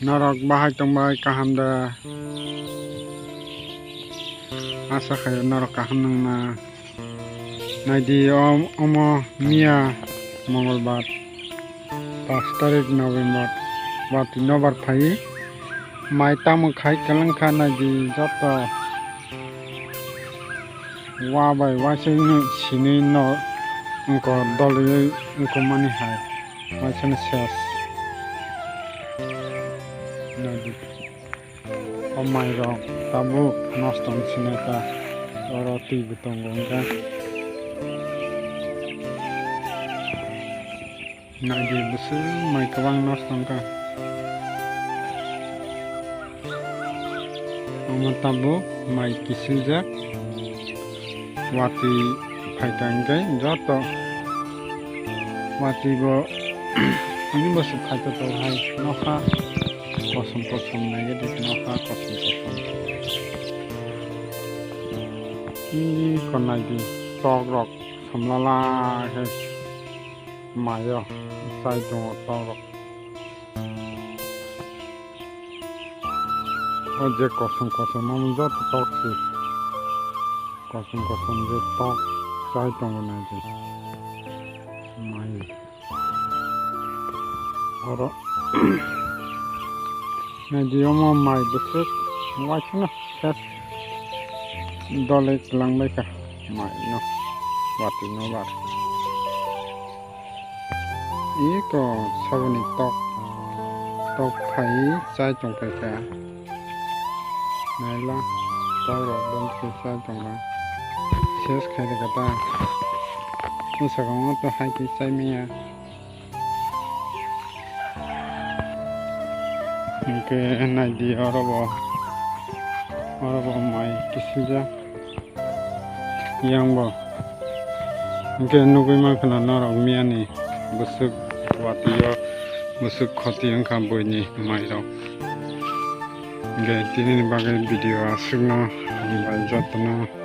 Norok bahai tongbai kaham da asa khayo norok kaham nangna naidi omo Mia Mongolbar 5 tarik November wati nobar phai mai tamu khai kalangkha naidi joto wabai waising sini no engko doli engko mani hai waisana ses naidi omai rok tabu noston sineta roti butongongka naidi busu mai kawang noston ka omo tabu mai kisilja wati phaitangkai joto wati bo ini bosu phaito to hai nokha kosom nage dik nokha kosom ini konai di tok rok samlala he mayo sai tong tok rok oje kosom mamu joto tok si kosom je tok sai tong na je mai oro na diomo mai besek wachna ses dole lang baika mai no wati no bar iko sabuni tok phai sai tong pai ka naila tawro don ke sai tong la ses khai de kata usagong to hai ki sai mia ke nai di orobo mai kisilja yang bo ke nugui ma khana norok miani busuk watiyo busuk khoti angka boini mai rok ge tini bagai video asugno bai jotno